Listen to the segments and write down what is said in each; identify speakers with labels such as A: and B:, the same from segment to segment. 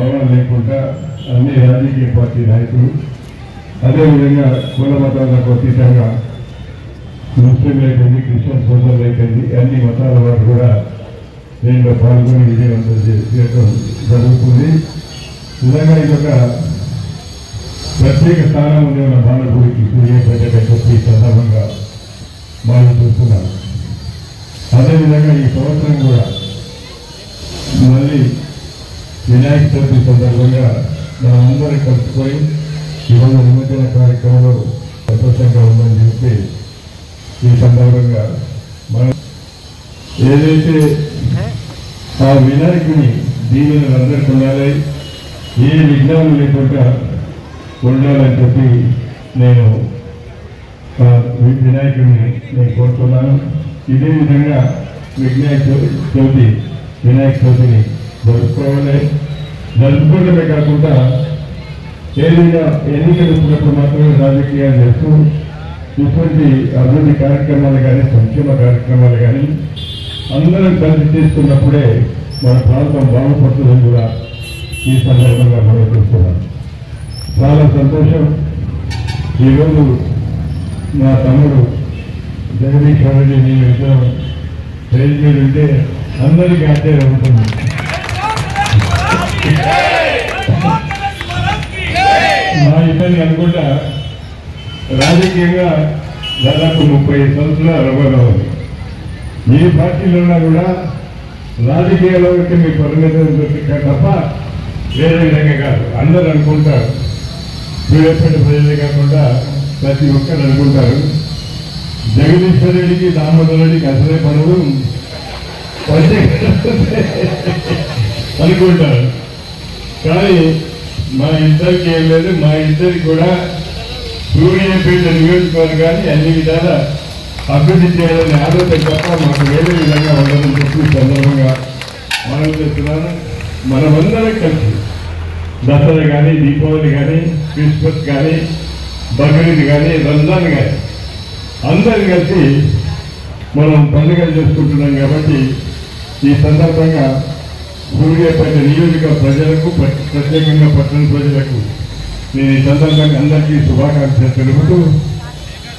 A: భవనం లేకుండా అన్ని రాజకీయ పార్టీ నాయకులు అదేవిధంగా కుల మతాలకు అతీతంగా ముస్లింలు అయిపోయింది, క్రిస్టియన్ సోదరులు అయిపోయింది, అన్ని మతాల వారు కూడా దీంట్లో పాల్గొని విజయవంతం చేయడం జరుగుతుంది. నిజంగా ఇదొక ప్రత్యేక స్థానం ఉంది మన బాలగుడికి సూర్యాపేట ఈ సందర్భంగా మనం చూస్తున్నాం. అదేవిధంగా ఈ సంవత్సరం కూడా మళ్ళీ వినాయక చవితి సందర్భంగా మనం అందరం కలుసుకొని ఈరోజు నిమజ్జన కార్యక్రమంలో సంతోషంగా ఉందని చెప్పి ఈ సందర్భంగా మనం ఏదైతే ఆ వినాయకుని దీవెనలు అందరికీ ఉండాలి, ఏ విఘ్నాలు లేకుండా ఉండాలని చెప్పి నేను వినాయకుడిని నేను కోరుతున్నాను. ఇదే విధంగా వినాయక చవితిని జరుపుకోవడమే కాకుండా ఏదైనా ఎన్నికలు వచ్చినప్పుడు మాత్రమే రాజకీయాలు చేస్తూ ఇటువంటి అభివృద్ధి కార్యక్రమాలు కానీ సంక్షేమ కార్యక్రమాలు కానీ అందరం కలిసి చేసుకున్నప్పుడే మన ప్రాంతం బాగుపడుతుందని కూడా ఈ సందర్భంగా మనం చూస్తున్నాం. చాలా సంతోషం. ఈరోజు మా తమ్ముడు జగదీశ్వర్ రెడ్డి నేను ఇద్దరం ట్రైన్ మీద ఉంటే అందరికీ ఆశ్చర్యం ఉంటుంది. మా ఇద్దరిని అనుకుంటా రాజకీయంగా దాదాపు 30 సంవత్సరాలు అనుభవం. ఏ పార్టీలో ఉన్నా కూడా రాజకీయాల్లో మీ పరిమితం దొరికితే తప్ప వేరే విధంగా కాదు. అందరూ అనుకుంటారు, సూర్యాపేట ప్రజలే కాకుండా ప్రతి ఒక్కరు అనుకుంటారు జగదీశ్వర్ రెడ్డికి దామోదర్ రెడ్డికి అసలే పనులు అనుకుంటారు. కానీ మా ఇద్దరికి ఏం లేదు. మా ఇద్దరికి కూడా సూర్యాపేట నియోజకవర్గాన్ని అన్ని విధాల అభివృద్ధి చేయాలని ఆలోచన తప్ప మాకు వేరే విధంగా ఉండదని చెప్పి సందర్భంగా మనం చెప్తున్నాను. మనమందరం కలిసి దసరా కానీ, దీపావళి కానీ, క్రిస్మస్ కానీ, బక్రీద్ కానీ, రంజాన్ కానీ అందరం కలిసి మనం పండుగలు చేసుకుంటున్నాం. కాబట్టి ఈ సందర్భంగా సూర్యాపేట నియోజక ప్రజలకు, ప్రత్యేకంగా పట్టణ ప్రజలకు నేను ఈ సందర్భంగా అందరికీ శుభాకాంక్షలు తెలుపుతూ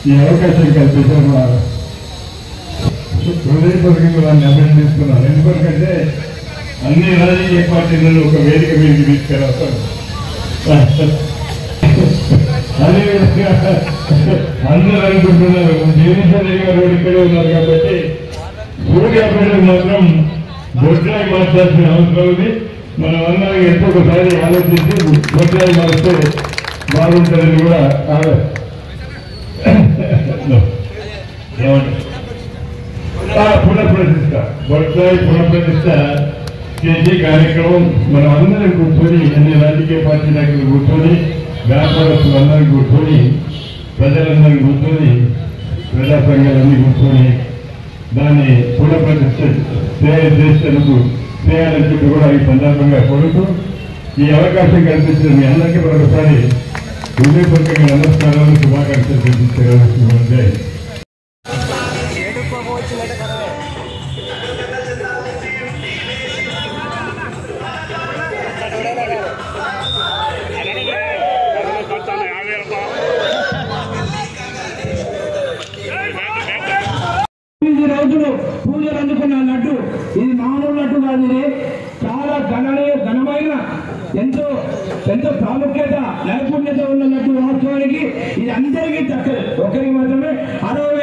A: ఈ అవకాశం కల్పించిన హృదయపూర్వకంగా అభినందిస్తున్నాను. ఎందుకంటే అన్ని రాజకీయ పార్టీలను ఒక వేదిక మీదకి తీసుకెళ్తాను. అదేవిధంగా అందరూ అనుకుంటున్నారు జగదీశ్వర్ రెడ్డి గారు ఇక్కడే ఉన్నారు కాబట్టి సూర్యాపేటకు మాత్రం బొడ్రాయి మార్చాల్సిన అవసరం ఉంది. మనం అందరం ఎంతో ఒకసారి ఆలోచించి బొడ్రాయి మారిస్తే బాగుంటుందని కూడా పునఃప్రతిష్ట బొడ్రాయి పునఃప్రతిష్ట చేసే కార్యక్రమం మనం అందరం కూర్చొని, అన్ని రాజకీయ పార్టీ నాయకులు కూర్చొని, వ్యాపారస్తులు అందరం కూర్చొని, ప్రజలందరం కూర్చొని, ప్రజా సంఘాలన్నీ కూర్చొని దాన్ని పునఃప్రతిష్ట చేయాలని చెప్పి కూడా ఈ సందర్భంగా కోరుతూ ఈ అవకాశం కల్పించిన మీ అందరికీ మరొకసారి హృదయపూర్వకంగా నమస్కారాలు, శుభాకాంక్షలు తెలియజేస్తున్నామంటే
B: రోజులు పూజలు అందుకున్న లడ్డు ఇది మామూలు లడ్డు కాదు. ఇది చాలా ఘనమైన ఎంతో ప్రాముఖ్యత, నైపుణ్యత ఉన్న లడ్డు. వాస్తవానికి ఇది అందరికీ దక్కదు, ఒకరికి మాత్రమే. 60